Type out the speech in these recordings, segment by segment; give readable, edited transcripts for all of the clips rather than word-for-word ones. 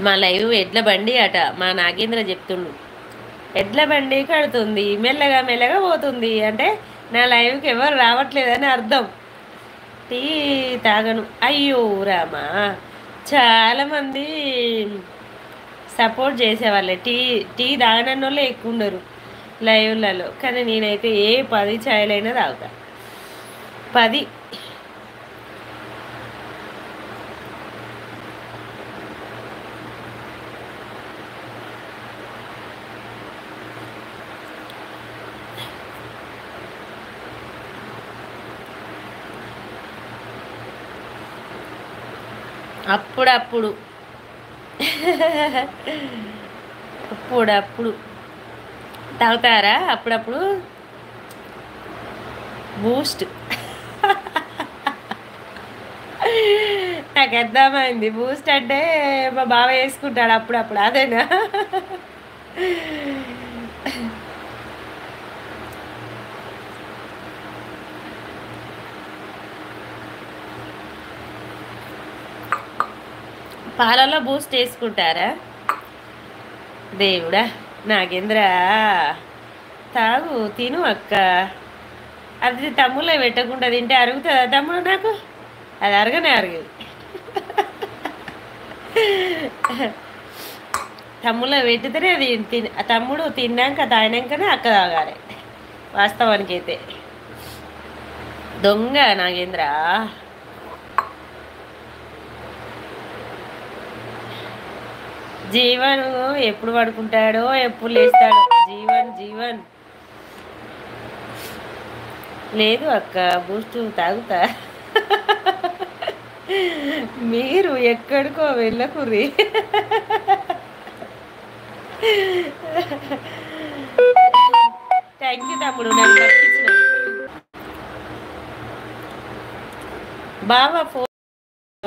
మా లైవ్ ఎడ్ల బండి అట మా నాగేంద్ర చెప్తుండు. ఎడ్ల బండి కడుతుంది, మెల్లగా మెల్లగా పోతుంది అంటే నా లైవ్కి ఎవరు రావట్లేదని అర్థం. టీ తాగను. అయ్యో రామా, చాలామంది సపోర్ట్ చేసేవాళ్ళే. టీ టీ తాగనన్న వాళ్ళే ఎక్కువ ఉండరు లైవ్లలో. కానీ నేనైతే 10 ఛాయలైనా తాగుతా. 10. అప్పుడప్పుడు అప్పుడప్పుడు తాగుతారా? అప్పుడప్పుడు బూస్ట్. నాకు అర్థమైంది, బూస్ట్ అంటే మా బావ వేసుకుంటాడు అప్పుడప్పుడు, అదేనా? పాలలో బూస్ట్ వేసుకుంటారా? దేవుడా, నాగేంద్ర తాగు, తిను అక్క. అది తమ్ముళ్ళే పెట్టకుండా తింటే అరుగుతుందా తమ్ముడు? నాకు అది అరగనే అరగదు. తమ్ముళ్ళ పెట్టితేనే అది తమ్ముడు తిన్నాక తాగినాకనే అక్క తాగాలి. వాస్తవానికి అయితే దొంగ నాగేంద్ర. జీవన్ ఎప్పుడు పడుకుంటాడో ఎప్పుడు లేస్తాడో. జీవన్ లేదు అక్క, బూస్ట్ తాగుతా. మీరు ఎక్కడికో వెళ్ళకుర్రి. థ్యాంక్ యూ తమ్ముడు, నన్ను బతికించిన. బావ ఫోన్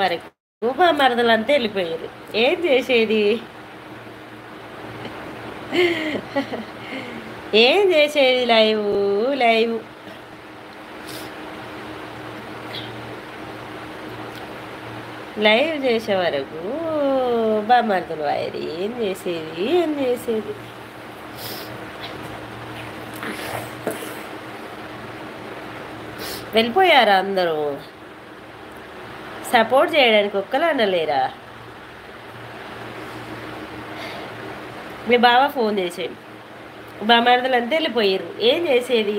వరకు మా మరదలంతా వెళ్ళిపోయారు. ఏం చేసేది? ఏం చేసేది? లైవ్ చేసే వరకు బామర్దులు వాయరు. ఏం చేసేది? వెళ్ళిపోయారా అందరూ? సపోర్ట్ చేయడానికి ఒక్కలా అనలేరా? మీ బావ ఫోన్ చేసేది, బామర్దులు అంతా వెళ్ళిపోయారు. ఏం చేసేది?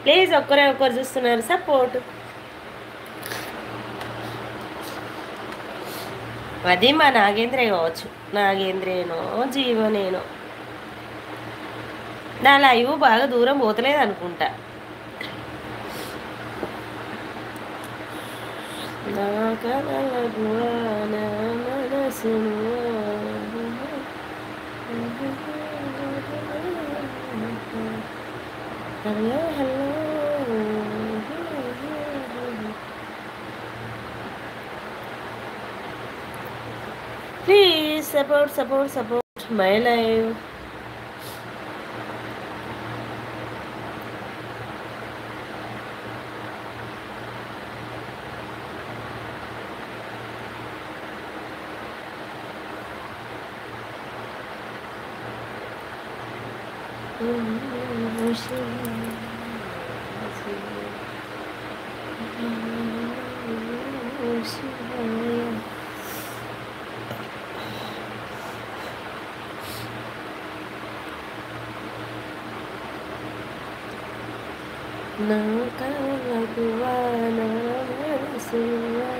ప్లీజ్ ఒక్కరు చూస్తున్నారు, సపోర్ట్. అది మా నాగేంద్రే కావచ్చు. నాగేంద్రేనో జీవనేనో. నా లైవ్ బాగా దూరం పోతలేదు అనుకుంటా. నా కలలకు నా మనసును hello. Please support my life. నా కలలకు నా మనసులో